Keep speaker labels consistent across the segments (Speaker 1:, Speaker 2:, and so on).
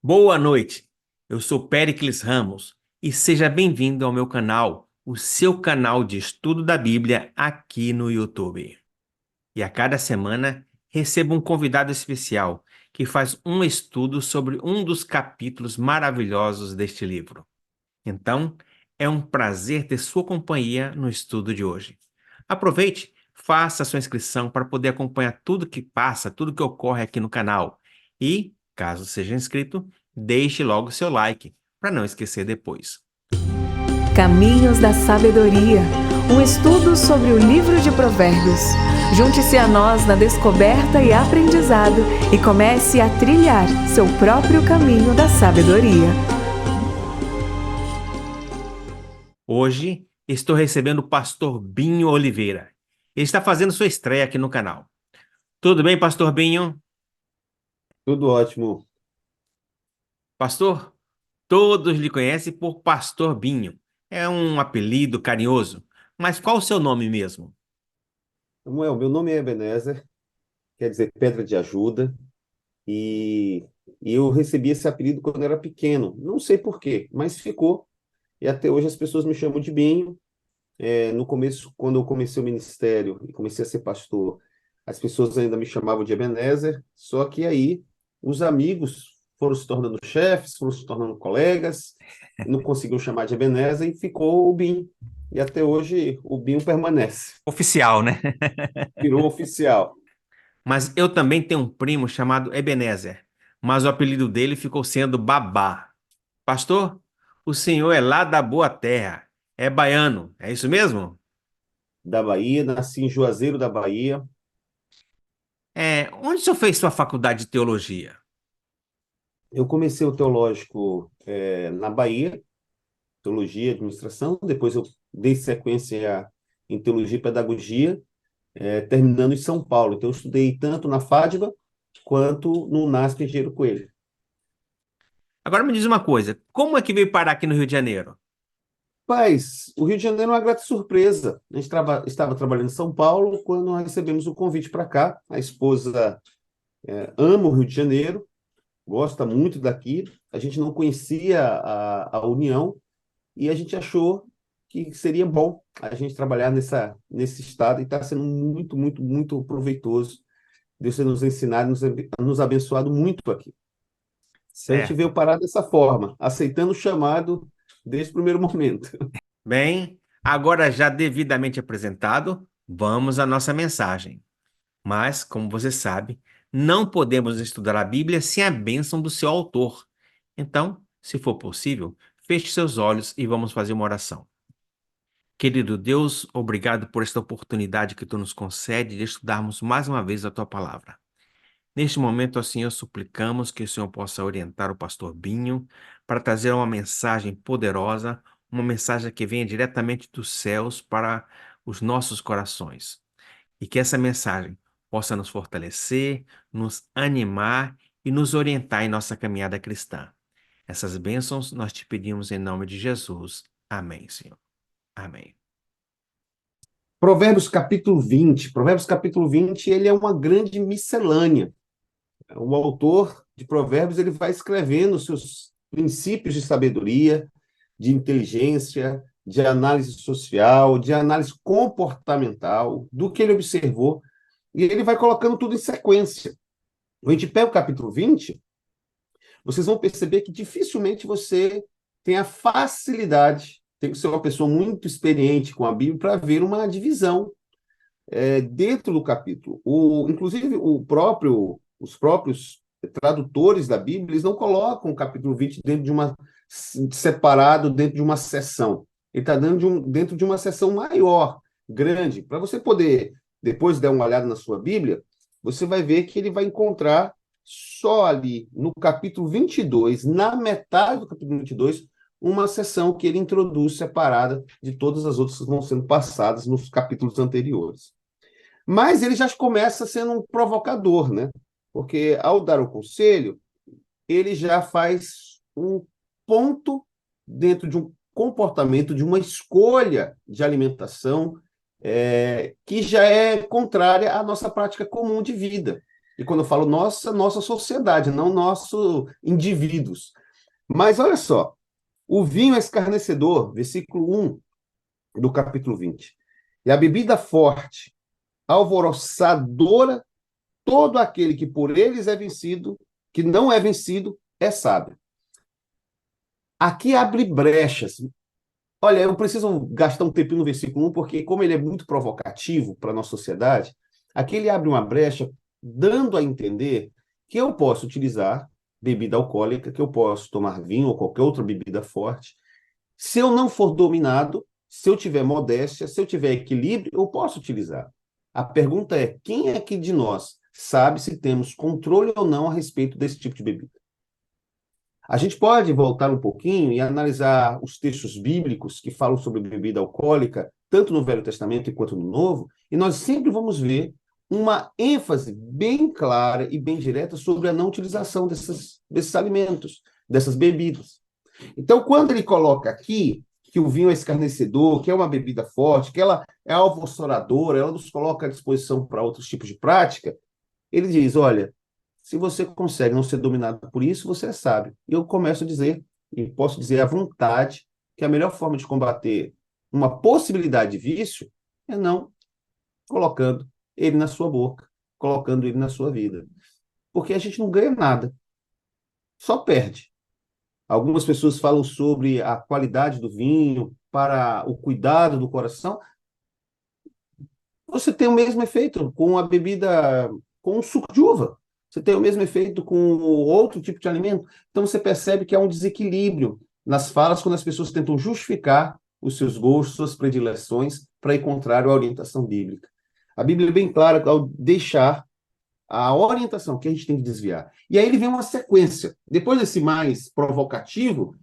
Speaker 1: Boa noite, eu sou Péricles Ramos e seja bem-vindo ao meu canal, o seu canal de estudo da Bíblia aqui no YouTube. E a cada semana recebo um convidado especial que faz um estudo sobre um dos capítulos maravilhosos deste livro. Então, é um prazer ter sua companhia no estudo de hoje. Aproveite, faça sua inscrição para poder acompanhar tudo que passa, tudo que ocorre aqui no canal. E, caso seja inscrito, deixe logo seu like, para não esquecer depois.
Speaker 2: Caminhos da Sabedoria, um estudo sobre o livro de Provérbios. Junte-se a nós na descoberta e aprendizado e comece a trilhar seu próprio caminho da sabedoria.
Speaker 1: Hoje estou recebendo o pastor Binho Oliveira. Ele está fazendo sua estreia aqui no canal. Tudo bem, pastor Binho?
Speaker 3: Tudo ótimo.
Speaker 1: Pastor, todos lhe conhecem por Pastor Binho. É um apelido carinhoso. Mas qual o seu nome mesmo?
Speaker 3: Samuel, meu nome é Ebenezer, quer dizer pedra de ajuda, e, e eu recebi esse apelido quando era pequeno. Não sei por quê, mas ficou. E até hoje as pessoas me chamam de Binho. No começo, quando eu comecei o ministério e comecei a ser pastor, as pessoas ainda me chamavam de Ebenezer, só que aí os amigos foram se tornando chefes, foram se tornando colegas, não conseguiam chamar de Ebenezer e ficou o Binho. E até hoje o Binho permanece,
Speaker 1: Oficial, né?
Speaker 3: virou oficial.
Speaker 1: Mas eu também tenho um primo chamado Ebenezer, mas o apelido dele ficou sendo Babá. Pastor, o senhor é lá da Boa Terra, é baiano, é isso mesmo?
Speaker 3: Da Bahia, nasci em Juazeiro da Bahia.
Speaker 1: Onde o senhor fez sua faculdade de teologia?
Speaker 3: Eu comecei o teológico na Bahia, teologia e administração, depois eu dei sequência em teologia e pedagogia, terminando em São Paulo. Então eu estudei tanto na FADBA quanto no NASP Engenheiro Coelho.
Speaker 1: Agora me diz uma coisa, como é que veio parar aqui no Rio de Janeiro?
Speaker 3: Mas o Rio de Janeiro é uma grata surpresa. A gente estava trabalhando em São Paulo quando nós recebemos o convite para cá. A esposa ama o Rio de Janeiro, gosta muito daqui. A gente não conhecia a União, e a gente achou que seria bom a gente trabalhar nesse estado, e está sendo muito, muito, muito proveitoso. Deus tem nos ensinado, nos abençoado muito aqui. Então a gente veio
Speaker 1: Certo.
Speaker 3: parar dessa forma, aceitando o chamado desde o primeiro momento.
Speaker 1: Bem, agora já devidamente apresentado, vamos à nossa mensagem. Mas, como você sabe, não podemos estudar a Bíblia sem a bênção do seu autor. Então, se for possível, feche seus olhos e vamos fazer uma oração. Querido Deus, obrigado por esta oportunidade que tu nos concede de estudarmos mais uma vez a tua palavra. Neste momento, ó Senhor, suplicamos que o Senhor possa orientar o pastor Binho para trazer uma mensagem poderosa, uma mensagem que venha diretamente dos céus para os nossos corações. E que essa mensagem possa nos fortalecer, nos animar e nos orientar em nossa caminhada cristã. Essas bênçãos nós te pedimos em nome de Jesus. Amém, Senhor. Amém.
Speaker 3: Provérbios capítulo 20. Provérbios capítulo 20, ele é uma grande miscelânea. O autor de Provérbios, ele vai escrevendo os seus princípios de sabedoria, de inteligência, de análise social, de análise comportamental, do que ele observou, e ele vai colocando tudo em sequência. A gente pega o capítulo 20, vocês vão perceber que dificilmente você tem a facilidade, tem que ser uma pessoa muito experiente com a Bíblia para ver uma divisão dentro do capítulo. Inclusive, os próprios tradutores da Bíblia, eles não colocam o capítulo 20 separado dentro de uma seção. Ele está dentro de uma seção maior, grande. Para você poder, depois dar uma olhada na sua Bíblia, você vai ver que ele vai encontrar só ali no capítulo 22, na metade do capítulo 22, uma seção que ele introduz separada de todas as outras que vão sendo passadas nos capítulos anteriores. Mas ele já começa sendo um provocador, né? Porque ao dar o conselho, ele já faz um ponto dentro de um comportamento, de uma escolha de alimentação que já é contrária à nossa prática comum de vida. E quando eu falo nossa sociedade, não nossos indivíduos. Mas olha só, o vinho é escarnecedor, versículo 1 do capítulo 20. E a bebida forte, alvoroçadora, todo aquele que por eles é vencido, que não é vencido, é sábio. Aqui abre brechas. Olha, eu preciso gastar um tempinho no versículo 1, porque como ele é muito provocativo para a nossa sociedade, aqui ele abre uma brecha, dando a entender que eu posso utilizar bebida alcoólica, que eu posso tomar vinho ou qualquer outra bebida forte. Se eu não for dominado, se eu tiver modéstia, se eu tiver equilíbrio, eu posso utilizar. A pergunta é, quem é que de nós sabe se temos controle ou não a respeito desse tipo de bebida? A gente pode voltar um pouquinho e analisar os textos bíblicos que falam sobre bebida alcoólica, tanto no Velho Testamento quanto no Novo, e nós sempre vamos ver uma ênfase bem clara e bem direta sobre a não utilização desses alimentos, dessas bebidas. Então, quando ele coloca aqui que o vinho é escarnecedor, que é uma bebida forte, que ela é alvoroçadora, ela nos coloca à disposição para outros tipos de prática, ele diz, olha, se você consegue não ser dominado por isso, você é sábio. E eu começo a dizer, e posso dizer à vontade, que a melhor forma de combater uma possibilidade de vício é não colocando ele na sua boca, colocando ele na sua vida. Porque a gente não ganha nada, só perde. Algumas pessoas falam sobre a qualidade do vinho para o cuidado do coração. Você tem o mesmo efeito com a bebida, com o suco de uva. Você tem o mesmo efeito com outro tipo de alimento. Então você percebe que há um desequilíbrio nas falas quando as pessoas tentam justificar os seus gostos, suas predileções, para ir contrário à orientação bíblica. A Bíblia é bem clara ao deixar a orientação que a gente tem que desviar. E aí ele vem uma sequência. Depois desse mais provocativo,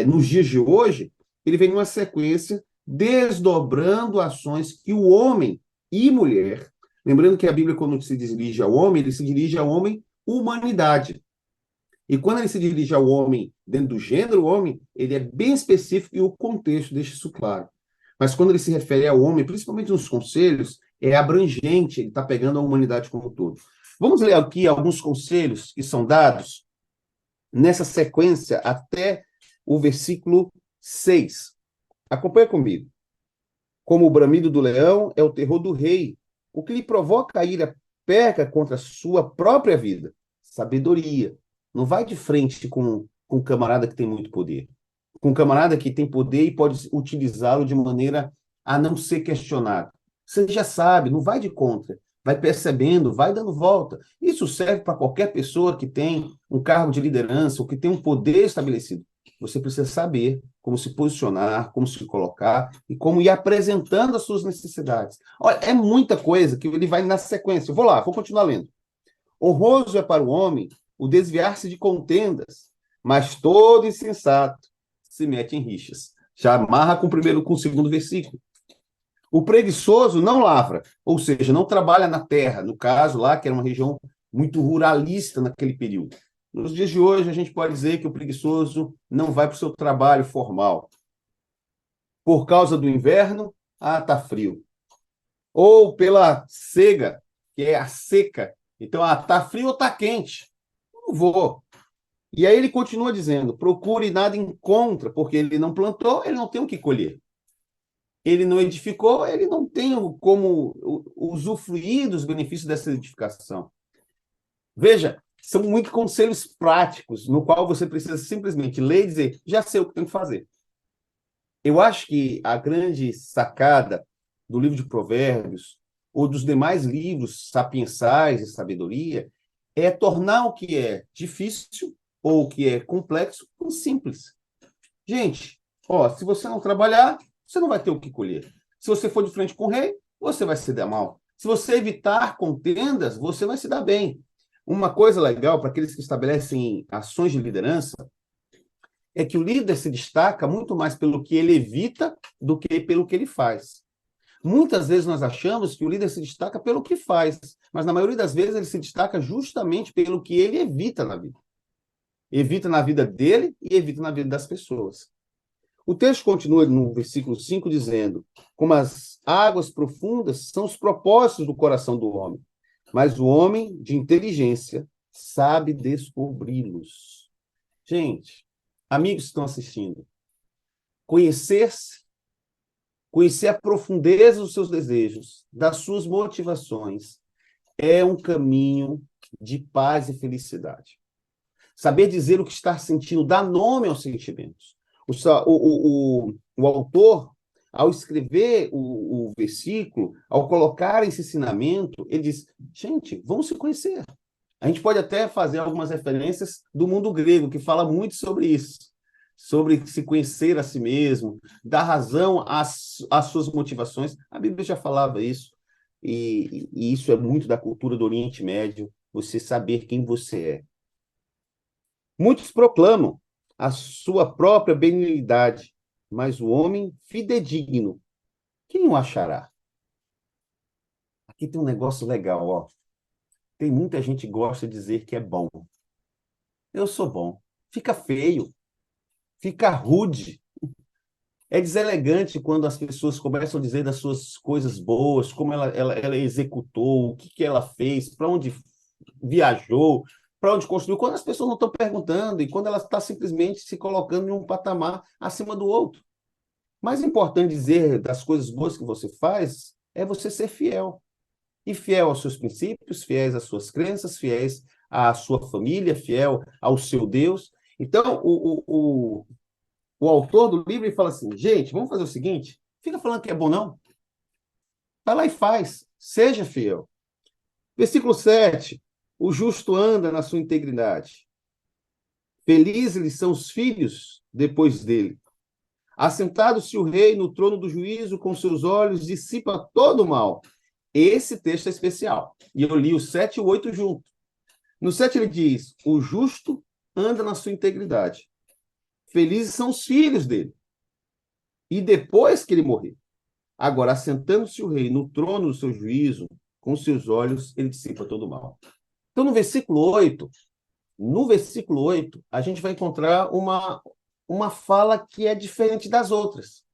Speaker 3: nos dias de hoje, ele vem uma sequência desdobrando ações que o homem e mulher, lembrando que a Bíblia, quando se dirige ao homem, ele se dirige ao homem humanidade. E quando ele se dirige ao homem dentro do gênero homem, ele é bem específico e o contexto deixa isso claro. Mas quando ele se refere ao homem, principalmente nos conselhos, é abrangente, ele está pegando a humanidade como um todo. Vamos ler aqui alguns conselhos que são dados nessa sequência até o versículo 6. Acompanha comigo. Como o bramido do leão é o terror do rei, o que lhe provoca a ira peca contra a sua própria vida. Sabedoria. Não vai de frente com um camarada que tem muito poder. Com um camarada que tem poder e pode utilizá-lo de maneira a não ser questionado. Você já sabe, não vai de contra. Vai percebendo, vai dando volta. Isso serve para qualquer pessoa que tem um cargo de liderança ou que tem um poder estabelecido. Você precisa saber como se posicionar, como se colocar e como ir apresentando as suas necessidades. Olha, é muita coisa que ele vai na sequência. Vou continuar lendo. Honroso é para o homem o desviar-se de contendas, mas todo insensato se mete em rixas. Já amarra com o segundo versículo. O preguiçoso não lavra, ou seja, não trabalha na terra, no caso lá, que era uma região muito ruralista naquele período. Nos dias de hoje, a gente pode dizer que o preguiçoso não vai para o seu trabalho formal. Por causa do inverno, tá frio. Ou pela cega, que é a seca. Então, tá frio ou tá quente? Não vou. E aí ele continua dizendo, procure e nada encontra, porque ele não plantou, ele não tem o que colher. Ele não edificou, ele não tem como usufruir dos benefícios dessa edificação. Veja, são muitos conselhos práticos, no qual você precisa simplesmente ler e dizer, já sei o que tem que fazer. Eu acho que a grande sacada do livro de Provérbios, ou dos demais livros sapiensais de sabedoria, é tornar o que é difícil ou o que é complexo simples. Gente, se você não trabalhar, você não vai ter o que colher. Se você for de frente com o rei, você vai se dar mal. Se você evitar contendas, você vai se dar bem. Uma coisa legal para aqueles que estabelecem ações de liderança é que o líder se destaca muito mais pelo que ele evita do que pelo que ele faz. Muitas vezes nós achamos que o líder se destaca pelo que faz, mas na maioria das vezes ele se destaca justamente pelo que ele evita na vida. Evita na vida dele e evita na vida das pessoas. O texto continua no versículo 5 dizendo, como as águas profundas são os propósitos do coração do homem, mas o homem de inteligência sabe descobri-los. Gente, amigos que estão assistindo, conhecer-se, conhecer a profundeza dos seus desejos, das suas motivações, é um caminho de paz e felicidade. Saber dizer o que está sentindo, dar nome aos sentimentos. O autor, ao escrever o versículo, ao colocar esse ensinamento, ele diz, gente, vamos se conhecer. A gente pode até fazer algumas referências do mundo grego, que fala muito sobre isso, sobre se conhecer a si mesmo, dar razão às suas motivações. A Bíblia já falava isso, e isso é muito da cultura do Oriente Médio, você saber quem você é. Muitos proclamam a sua própria benignidade, mas o homem fidedigno, quem o achará? Aqui tem um negócio legal, ó. Tem muita gente que gosta de dizer que é bom. Eu sou bom. Fica feio, fica rude. É deselegante quando as pessoas começam a dizer das suas coisas boas, como ela executou, o que ela fez, para onde viajou, para onde construiu, quando as pessoas não estão perguntando e quando ela está simplesmente se colocando em um patamar acima do outro. Mais importante dizer das coisas boas que você faz é você ser fiel. E fiel aos seus princípios, fiéis às suas crenças, fiéis à sua família, fiel ao seu Deus. Então, o autor do livro fala assim, gente, vamos fazer o seguinte, fica falando que é bom não. Vai lá e faz, seja fiel. Versículo 7, o justo anda na sua integridade. Felizes são os filhos depois dele. Assentado-se o rei no trono do juízo, com seus olhos dissipa todo o mal. Esse texto é especial. E eu li o 7 e o 8 junto. No 7 ele diz, o justo anda na sua integridade. Felizes são os filhos dele. E depois que ele morrer. Agora, assentando-se o rei no trono do seu juízo, com seus olhos ele dissipa todo o mal. Então, no versículo 8, a gente vai encontrar uma fala que é diferente das outras.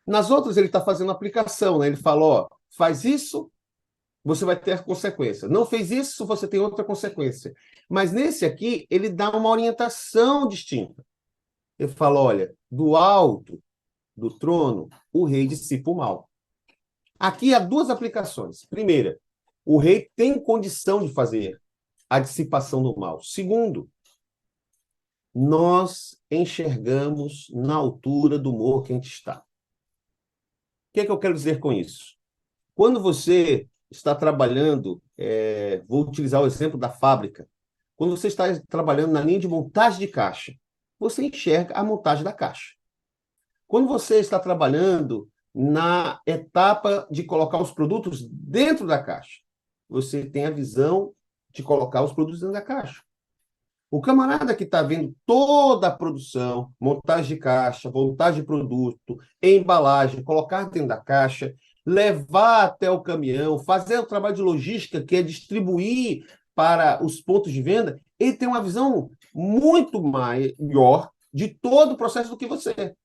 Speaker 3: Nas outras, ele está fazendo aplicação, né? Ele fala, ó, faz isso, você vai ter consequência. Não fez isso, você tem outra consequência. Mas nesse aqui, ele dá uma orientação distinta. Ele fala, olha, do alto do trono, o rei dissipa o mal. Aqui há duas aplicações. Primeira, o rei tem condição de fazer a dissipação do mal. Segundo, nós enxergamos na altura do morro que a gente está. O que é que eu quero dizer com isso? Quando você está trabalhando, vou utilizar o exemplo da fábrica, quando você está trabalhando na linha de montagem de caixa, você enxerga a montagem da caixa. Quando você está trabalhando na etapa de colocar os produtos dentro da caixa, você tem a visão de colocar os produtos dentro da caixa. O camarada que está vendo toda a produção, montagem de caixa, montagem de produto, embalagem, colocar dentro da caixa, levar até o caminhão, fazer o trabalho de logística, que é distribuir para os pontos de venda, ele tem uma visão muito maior de todo o processo do que você.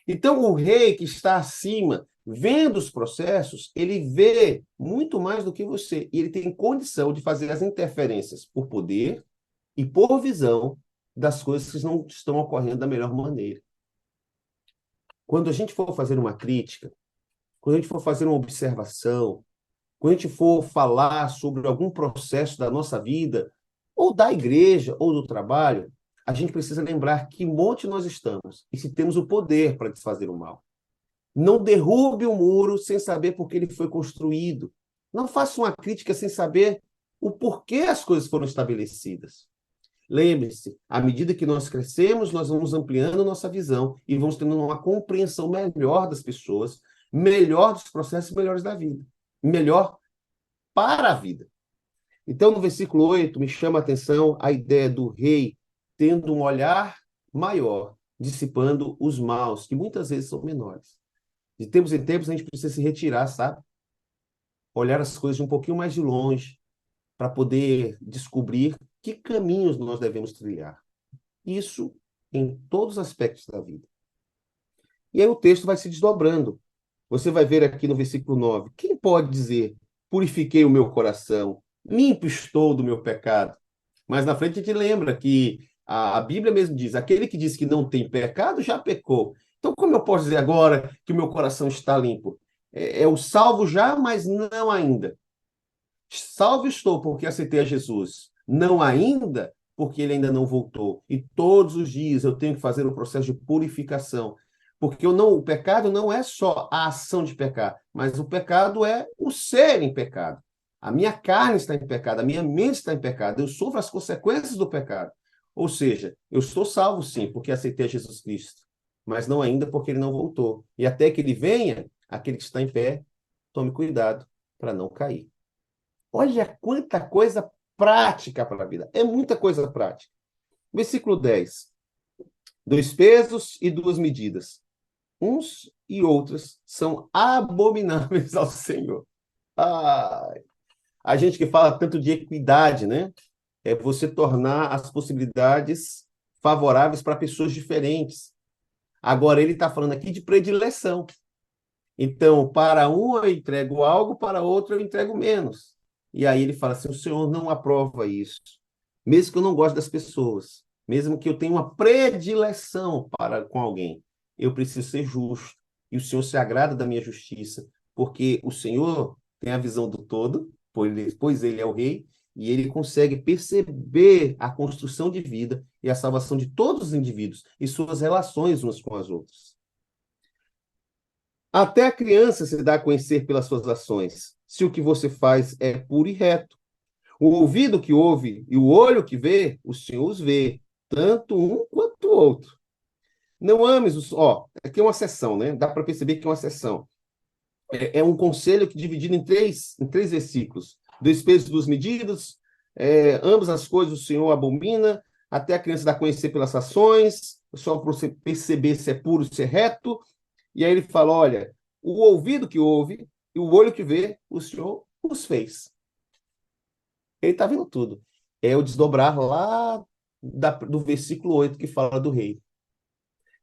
Speaker 3: Então, o rei que está acima, vendo os processos, ele vê muito mais do que você. E ele tem condição de fazer as interferências por poder e por visão das coisas que não estão ocorrendo da melhor maneira. Quando a gente for fazer uma crítica, quando a gente for fazer uma observação, quando a gente for falar sobre algum processo da nossa vida, ou da igreja, ou do trabalho, a gente precisa lembrar que monte nós estamos e se temos o poder para desfazer o mal. Não derrube o muro sem saber por que ele foi construído. Não faça uma crítica sem saber o porquê as coisas foram estabelecidas. Lembre-se, à medida que nós crescemos, nós vamos ampliando nossa visão e vamos tendo uma compreensão melhor das pessoas, melhor dos processos melhores da vida, melhor para a vida. Então, no versículo 8, me chama a atenção a ideia do rei tendo um olhar maior, dissipando os maus, que muitas vezes são menores. De tempos em tempos, a gente precisa se retirar, sabe? Olhar as coisas de um pouquinho mais de longe, para poder descobrir que caminhos nós devemos trilhar. Isso em todos os aspectos da vida. E aí o texto vai se desdobrando. Você vai ver aqui no versículo 9. Quem pode dizer, purifiquei o meu coração, limpo estou do meu pecado. Mas na frente a gente lembra que a Bíblia mesmo diz, aquele que diz que não tem pecado já pecou. Então, como eu posso dizer agora que o meu coração está limpo? É o salvo já, mas não ainda. Salvo estou porque aceitei a Jesus. Não ainda porque ele ainda não voltou. E todos os dias eu tenho que fazer o processo de purificação. Porque o pecado não é só a ação de pecar, mas o pecado é o ser em pecado. A minha carne está em pecado, a minha mente está em pecado, eu sofro as consequências do pecado. Ou seja, eu estou salvo sim, porque aceitei a Jesus Cristo, mas não ainda porque ele não voltou. E até que ele venha, aquele que está em pé, tome cuidado para não cair. Olha quanta coisa prática para a vida. É muita coisa prática. Versículo 10. 2 pesos e 2 medidas. Uns e outros são abomináveis ao Senhor. Ai, a gente que fala tanto de equidade, né? É você tornar as possibilidades favoráveis para pessoas diferentes. Agora, ele está falando aqui de predileção. Então, para um eu entrego algo, para outro eu entrego menos. E aí ele fala assim, o Senhor não aprova isso. Mesmo que eu não goste das pessoas, mesmo que eu tenha uma predileção com alguém, eu preciso ser justo. E o Senhor se agrada da minha justiça, porque o Senhor tem a visão do todo, pois ele é o rei, e ele consegue perceber a construção de vida e a salvação de todos os indivíduos e suas relações umas com as outras. Até a criança se dá a conhecer pelas suas ações, se o que você faz é puro e reto. O ouvido que ouve e o olho que vê, o Senhor os vê, tanto um quanto o outro. Não ames os... aqui é uma seção, né? Dá para perceber que é uma seção. É um conselho que dividido em três versículos. 2 pesos, 2 medidas, ambas as coisas o Senhor abomina, até a criança dá a conhecer pelas ações, só para você perceber se é puro, se é reto. E aí ele fala, olha, o ouvido que ouve e o olho que vê, o Senhor os fez. Ele está vendo tudo. É o desdobrar lá do versículo 8 que fala do rei.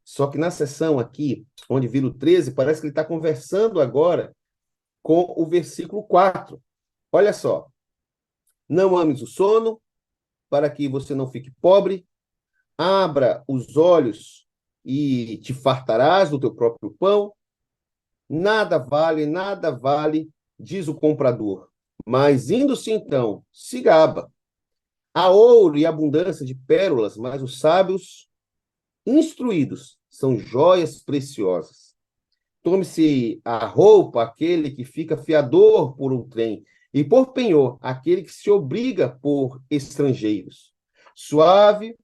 Speaker 3: Só que na seção aqui, onde vira o 13, parece que ele está conversando agora com o versículo 4. Olha só. Não ames o sono, para que você não fique pobre. Abra os olhos e te fartarás do teu próprio pão. Nada vale, diz o comprador. Mas indo-se então, se gaba. Há ouro e abundância de pérolas, mas os sábios instruídos são joias preciosas. Tome-se a roupa aquele que fica fiador por um trem, e por penhor aquele que se obriga por estrangeiros. Suave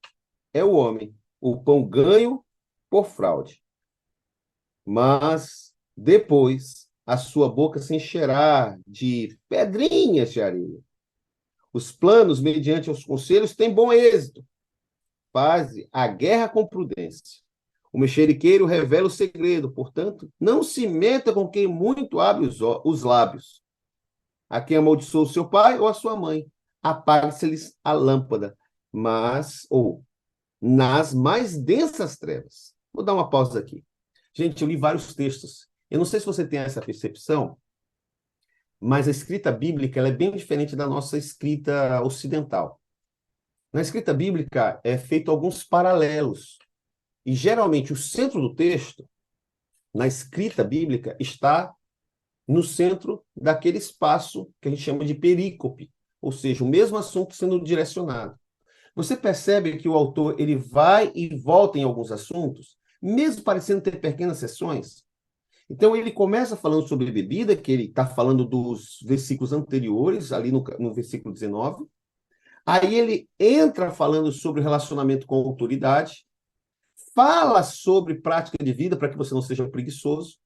Speaker 3: é o homem, o pão ganho por fraude. Mas depois a sua boca se encherá de pedrinhas de areia. Os planos, mediante os conselhos, têm bom êxito. Faze a guerra com prudência. O mexeriqueiro revela o segredo, portanto, não se meta com quem muito abre os lábios. A quem amaldiçoou seu pai ou a sua mãe, apague-se-lhes a lâmpada, nas mais densas trevas. Vou dar uma pausa aqui. Gente, eu li vários textos. Eu não sei se você tem essa percepção, mas a escrita bíblica ela é bem diferente da nossa escrita ocidental. Na escrita bíblica é feito alguns paralelos. E, geralmente, o centro do texto, na escrita bíblica, está no centro daquele espaço que a gente chama de perícope, ou seja, o mesmo assunto sendo direcionado. Você percebe que o autor ele vai e volta em alguns assuntos, mesmo parecendo ter pequenas seções? Então, ele começa falando sobre bebida, que ele está falando dos versículos anteriores, ali no versículo 19. Aí ele entra falando sobre o relacionamento com a autoridade, fala sobre prática de vida para que você não seja preguiçoso.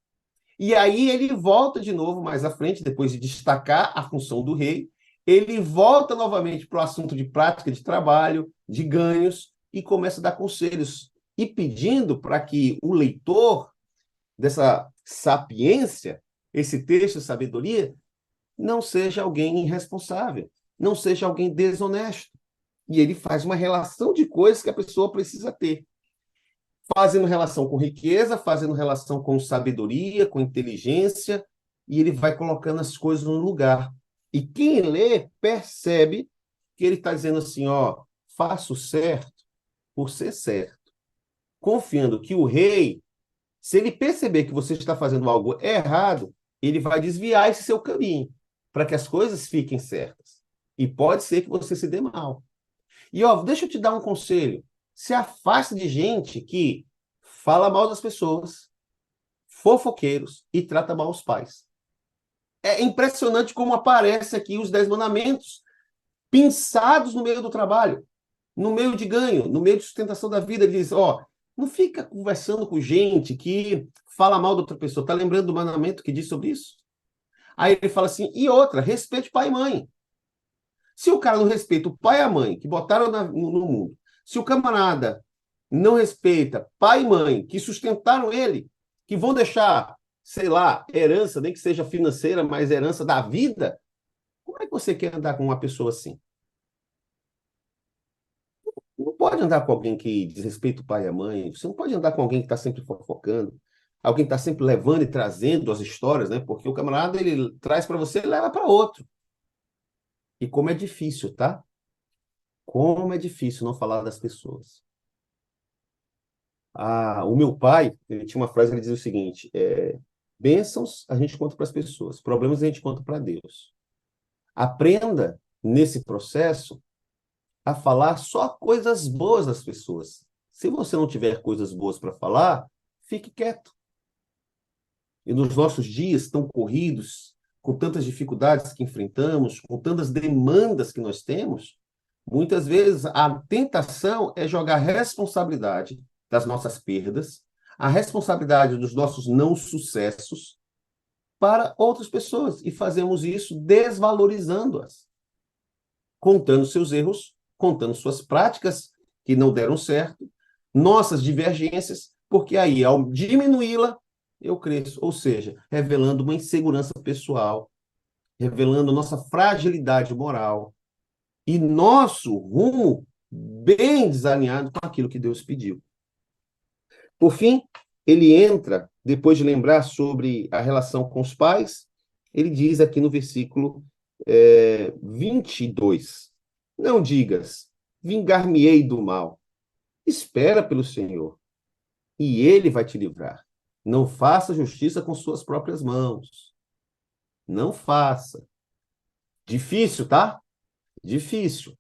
Speaker 3: E aí ele volta de novo mais à frente, depois de destacar a função do rei, ele volta novamente para o assunto de prática de trabalho, de ganhos, e começa a dar conselhos, e pedindo para que o leitor dessa sapiência, esse texto de sabedoria, não seja alguém irresponsável, não seja alguém desonesto. E ele faz uma relação de coisas que a pessoa precisa ter. Fazendo relação com riqueza, fazendo relação com sabedoria, com inteligência, e ele vai colocando as coisas no lugar. E quem lê percebe que ele está dizendo assim, ó, faça o certo por ser certo, confiando que o rei, se ele perceber que você está fazendo algo errado, ele vai desviar esse seu caminho, para que as coisas fiquem certas. E pode ser que você se dê mal. E, ó, deixa eu te dar um conselho. Se afaste de gente que fala mal das pessoas, fofoqueiros e trata mal os pais. É impressionante como aparece aqui os 10 mandamentos pinçados no meio do trabalho, no meio de ganho, no meio de sustentação da vida. Ele diz, ó, não fica conversando com gente que fala mal da outra pessoa. Tá lembrando do mandamento que diz sobre isso? Aí ele fala assim, e outra, respeite pai e mãe. Se o cara não respeita o pai e a mãe que botaram no mundo, se o camarada não respeita pai e mãe que sustentaram ele, que vão deixar, sei lá, herança, nem que seja financeira, mas herança da vida, como é que você quer andar com uma pessoa assim? Não pode andar com alguém que desrespeita o pai e a mãe, você não pode andar com alguém que está sempre fofocando, alguém que está sempre levando e trazendo as histórias, né? Porque o camarada, ele traz para você e leva para outro. E como é difícil, tá? Como é difícil não falar das pessoas. O meu pai, ele tinha uma frase que ele dizia o seguinte, bênçãos a gente conta para as pessoas, problemas a gente conta para Deus. Aprenda, nesse processo, a falar só coisas boas das pessoas. Se você não tiver coisas boas para falar, fique quieto. E nos nossos dias tão corridos, com tantas dificuldades que enfrentamos, com tantas demandas que nós temos, muitas vezes a tentação é jogar a responsabilidade das nossas perdas, a responsabilidade dos nossos não sucessos para outras pessoas. E fazemos isso desvalorizando-as, contando seus erros, contando suas práticas que não deram certo, nossas divergências, porque aí, ao diminuí-la, eu cresço. Ou seja, revelando uma insegurança pessoal, revelando nossa fragilidade moral e nosso rumo bem desalinhado com aquilo que Deus pediu. Por fim, ele entra, depois de lembrar sobre a relação com os pais, ele diz aqui no versículo 22, não digas, vingar-me-ei do mal. Espera pelo Senhor, e ele vai te livrar. Não faça justiça com suas próprias mãos. Não faça. Difícil, tá? Difícil.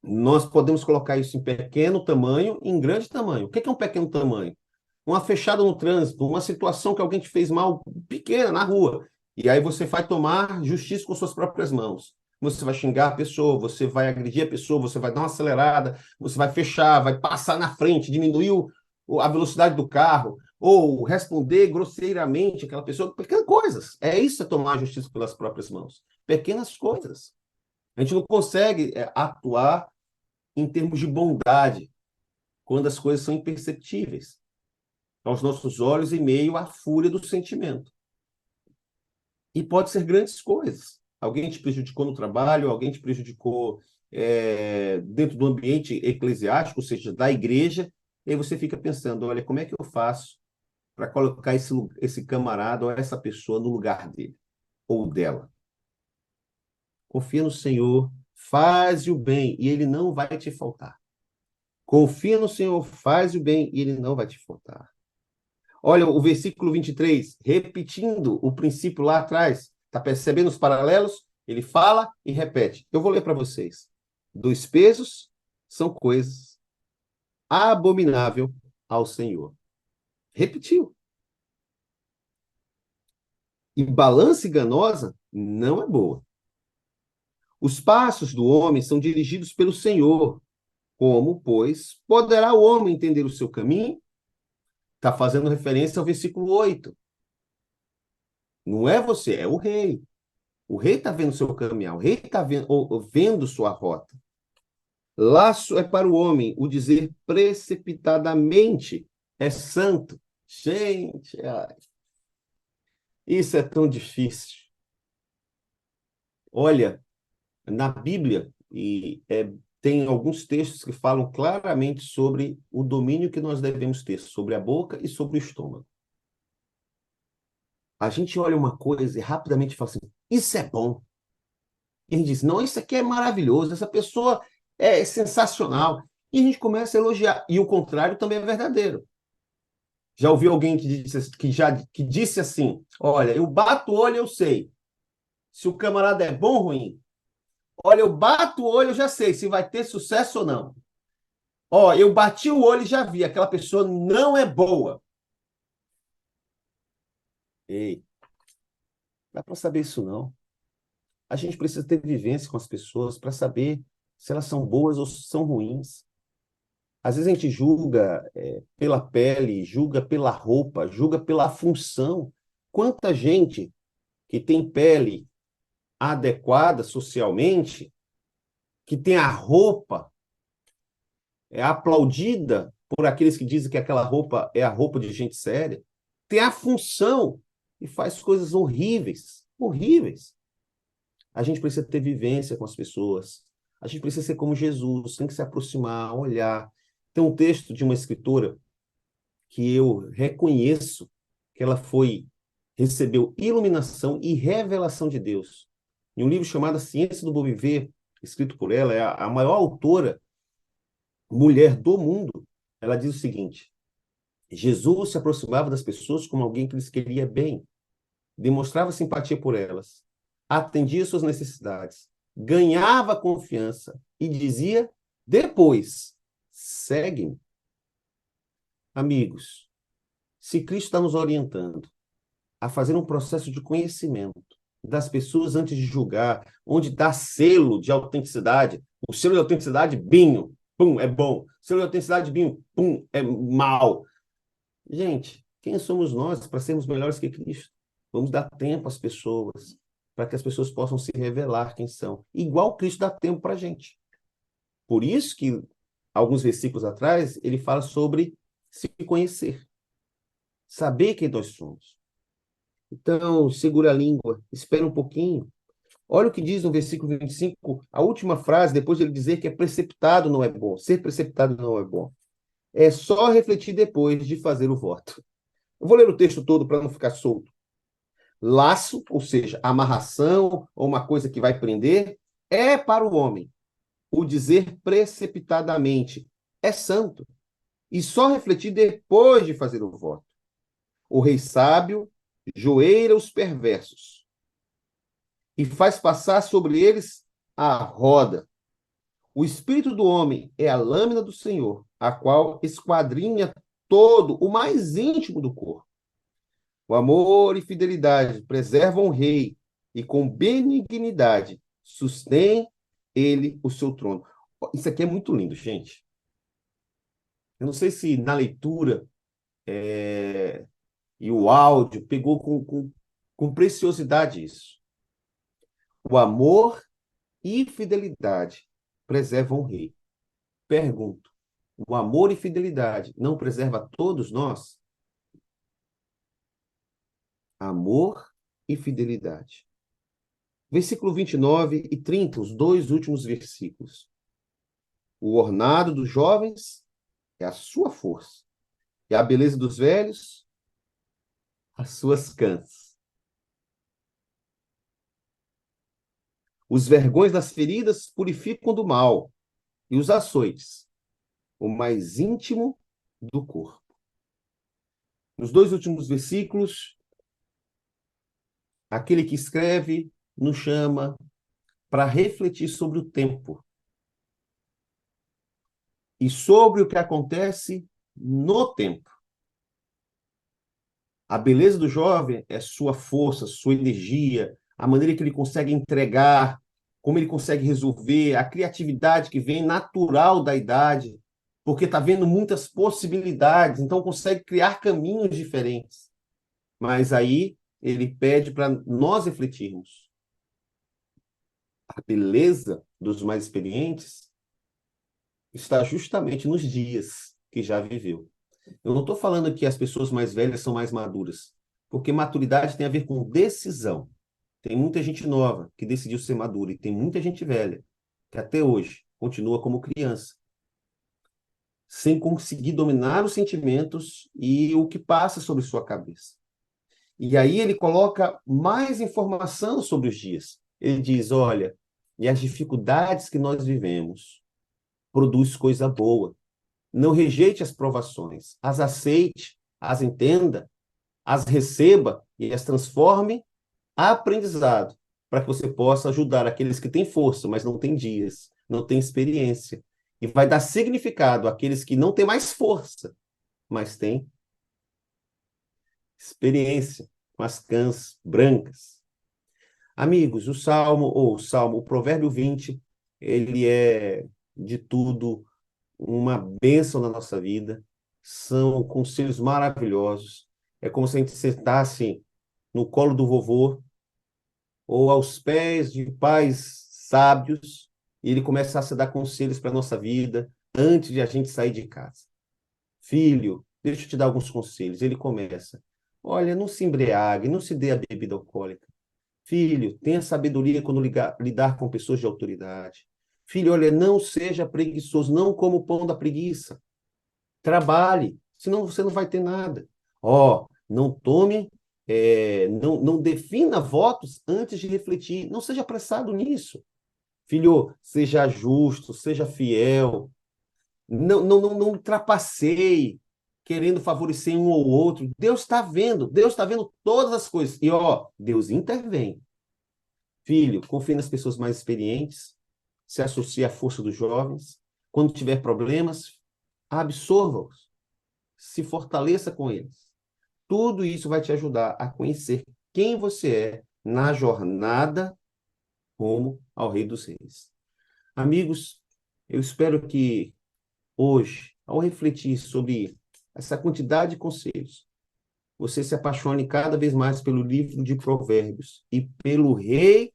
Speaker 3: Nós podemos colocar isso em pequeno tamanho e em grande tamanho. O que é um pequeno tamanho? Uma fechada no trânsito, uma situação que alguém te fez mal pequena na rua. E aí você vai tomar justiça com suas próprias mãos. Você vai xingar a pessoa, você vai agredir a pessoa, você vai dar uma acelerada, você vai fechar, vai passar na frente, diminuir a velocidade do carro, ou responder grosseiramente aquela pessoa. Pequenas coisas. É isso, é tomar a justiça pelas próprias mãos. Pequenas coisas. A gente não consegue atuar em termos de bondade quando as coisas são imperceptíveis aos nossos olhos em meio à fúria do sentimento. E pode ser grandes coisas. Alguém te prejudicou no trabalho, alguém te prejudicou dentro do ambiente eclesiástico, ou seja, da igreja, e aí você fica pensando, olha, como é que eu faço para colocar esse camarada ou essa pessoa no lugar dele ou dela? Confia no Senhor, faz o bem e ele não vai te faltar. Confia no Senhor, faz o bem e ele não vai te faltar. Olha o versículo 23, repetindo o princípio lá atrás. Está percebendo os paralelos? Ele fala e repete. Eu vou ler para vocês. Dois pesos são coisas abominável ao Senhor. Repetiu. E balança enganosa não é boa. Os passos do homem são dirigidos pelo Senhor. Como, pois, poderá o homem entender o seu caminho? Está fazendo referência ao versículo 8. Não é você, é o rei. O rei está vendo seu caminhar, o rei está vendo sua rota. Laço é para o homem, o dizer precipitadamente é santo. Gente, isso é tão difícil. Olha, na Bíblia, tem alguns textos que falam claramente sobre o domínio que nós devemos ter sobre a boca e sobre o estômago. A gente olha uma coisa e rapidamente fala assim, isso é bom. E a gente diz, não, isso aqui é maravilhoso, essa pessoa é sensacional. E a gente começa a elogiar. E o contrário também é verdadeiro. Já ouvi alguém que disse assim, olha, eu bato o olho, eu sei se o camarada é bom ou ruim. Olha, eu bato o olho, eu já sei se vai ter sucesso ou não. Ó, eu bati o olho e já vi, aquela pessoa não é boa. Ei, não dá para saber isso não. A gente precisa ter vivência com as pessoas para saber se elas são boas ou se são ruins. Às vezes a gente julga pela pele, julga pela roupa, julga pela função. Quanta gente que tem pele adequada socialmente, que tem a roupa aplaudida por aqueles que dizem que aquela roupa é a roupa de gente séria, tem a função e faz coisas horríveis, horríveis. A gente precisa ter vivência com as pessoas. A gente precisa ser como Jesus, tem que se aproximar, olhar. Tem um texto de uma escritora que eu reconheço que ela recebeu iluminação e revelação de Deus. Em um livro chamado A Ciência do Bom Viver, escrito por ela, é a maior autora mulher do mundo. Ela diz o seguinte: Jesus se aproximava das pessoas como alguém que lhes queria bem, demonstrava simpatia por elas, atendia suas necessidades, ganhava confiança e dizia depois: segue-me. Amigos, se Cristo está nos orientando a fazer um processo de conhecimento das pessoas antes de julgar, onde dá selo de autenticidade, o selo de autenticidade, binho, pum, é bom. O selo de autenticidade, binho, pum, é mal. Gente, quem somos nós para sermos melhores que Cristo? Vamos dar tempo às pessoas, para que as pessoas possam se revelar quem são. Igual Cristo dá tempo para a gente. Por isso que, alguns versículos atrás, ele fala sobre se conhecer. Saber quem nós somos. Então, segura a língua, espera um pouquinho. Olha o que diz no versículo 25, a última frase, depois de ele dizer que é preceptado não é bom. Ser preceptado não é bom. É só refletir depois de fazer o voto. Eu vou ler o texto todo para não ficar solto. Laço, ou seja, amarração, ou uma coisa que vai prender, é para o homem. O dizer preceptadamente é santo. E só refletir depois de fazer o voto. O rei sábio joeira os perversos e faz passar sobre eles a roda. O espírito do homem é a lâmina do Senhor, a qual esquadrinha todo o mais íntimo do corpo. O amor e fidelidade preservam o rei, e com benignidade sustém ele o seu trono. Isso aqui é muito lindo, gente. Eu não sei se na leitura e o áudio pegou com preciosidade isso. O amor e fidelidade preservam o rei. Pergunto, o amor e fidelidade não preserva a todos nós? Amor e fidelidade. Versículo 29 e 30, os dois últimos versículos. O ornado dos jovens é a sua força, e a beleza dos velhos, as suas cãs. Os vergões das feridas purificam do mal, e os açoites, o mais íntimo do corpo. Nos dois últimos versículos, aquele que escreve nos chama para refletir sobre o tempo e sobre o que acontece no tempo. A beleza do jovem é sua força, sua energia, a maneira que ele consegue entregar, como ele consegue resolver, a criatividade que vem natural da idade, porque está vendo muitas possibilidades, então consegue criar caminhos diferentes. Mas aí ele pede para nós refletirmos. A beleza dos mais experientes está justamente nos dias que já viveu. Eu não estou falando que as pessoas mais velhas são mais maduras, porque maturidade tem a ver com decisão. Tem muita gente nova que decidiu ser madura e tem muita gente velha que até hoje continua como criança, sem conseguir dominar os sentimentos e o que passa sobre sua cabeça. E aí ele coloca mais informação sobre os dias. Ele diz, olha, e as dificuldades que nós vivemos produz coisa boa. Não rejeite as provações, as aceite, as entenda, as receba e as transforme a aprendizado, para que você possa ajudar aqueles que têm força, mas não têm dias, não têm experiência. E vai dar significado àqueles que não têm mais força, mas têm experiência com as cãs brancas. Amigos, o Provérbio 20, ele é de tudo uma bênção na nossa vida. São conselhos maravilhosos. É como se a gente sentasse no colo do vovô ou aos pés de pais sábios e ele começasse a dar conselhos para a nossa vida antes de a gente sair de casa. Filho, deixa eu te dar alguns conselhos. Ele começa. Olha, não se embriague, não se dê a bebida alcoólica. Filho, tenha sabedoria quando lidar com pessoas de autoridade. Filho, olha, não seja preguiçoso, não coma o pão da preguiça. Trabalhe, senão você não vai ter nada. Ó, não tome, não defina votos antes de refletir. Não seja apressado nisso. Filho, seja justo, seja fiel. Não trapaceie, querendo favorecer um ou outro. Deus está vendo todas as coisas. E, ó, Deus intervém. Filho, confie nas pessoas mais experientes, se associe à força dos jovens. Quando tiver problemas, absorva-os, se fortaleça com eles. Tudo isso vai te ajudar a conhecer quem você é na jornada rumo ao Rei dos Reis. Amigos, eu espero que hoje, ao refletir sobre essa quantidade de conselhos, você se apaixone cada vez mais pelo livro de Provérbios e pelo rei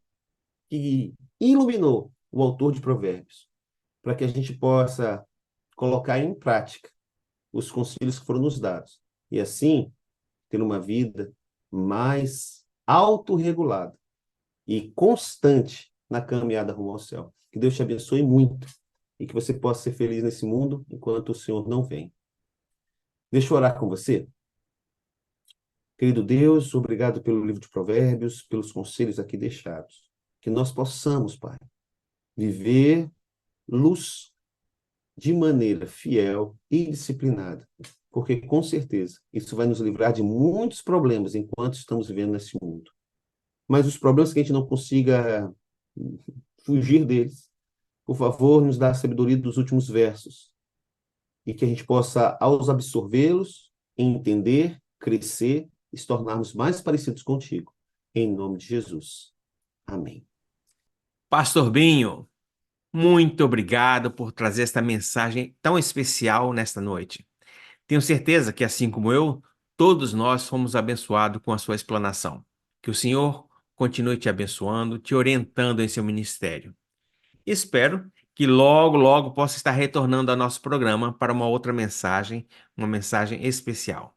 Speaker 3: que iluminou o autor de Provérbios, para que a gente possa colocar em prática os conselhos que foram nos dados e assim ter uma vida mais autorregulada e constante na caminhada rumo ao céu. Que Deus te abençoe muito e que você possa ser feliz nesse mundo enquanto o Senhor não vem. Deixa eu orar com você. Querido Deus, obrigado pelo livro de Provérbios, pelos conselhos aqui deixados. Que nós possamos, Pai, viver luz de maneira fiel e disciplinada, porque com certeza isso vai nos livrar de muitos problemas enquanto estamos vivendo nesse mundo. Mas os problemas que a gente não consiga fugir deles, por favor, nos dá a sabedoria dos últimos versos e que a gente possa, ao absorvê-los, entender, crescer e se tornarmos mais parecidos contigo. Em nome de Jesus. Amém.
Speaker 1: Pastor Binho, muito obrigado por trazer esta mensagem tão especial nesta noite. Tenho certeza que, assim como eu, todos nós fomos abençoados com a sua explanação. Que o Senhor continue te abençoando, te orientando em seu ministério. Espero que logo, logo possa estar retornando ao nosso programa para uma outra mensagem, uma mensagem especial.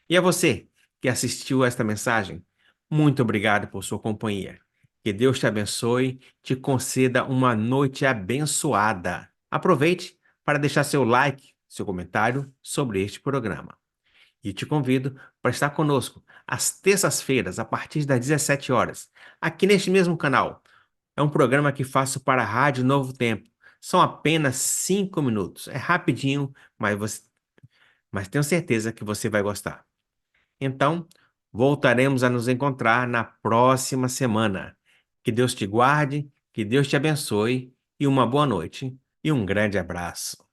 Speaker 1: E a você que assistiu a esta mensagem, muito obrigado por sua companhia. Que Deus te abençoe, te conceda uma noite abençoada. Aproveite para deixar seu like, seu comentário sobre este programa. E te convido para estar conosco às terças-feiras, a partir das 17 horas, aqui neste mesmo canal. É um programa que faço para a Rádio Novo Tempo. São apenas 5 minutos. É rapidinho, mas tenho certeza que você vai gostar. Então, voltaremos a nos encontrar na próxima semana. Que Deus te guarde, que Deus te abençoe e uma boa noite e um grande abraço.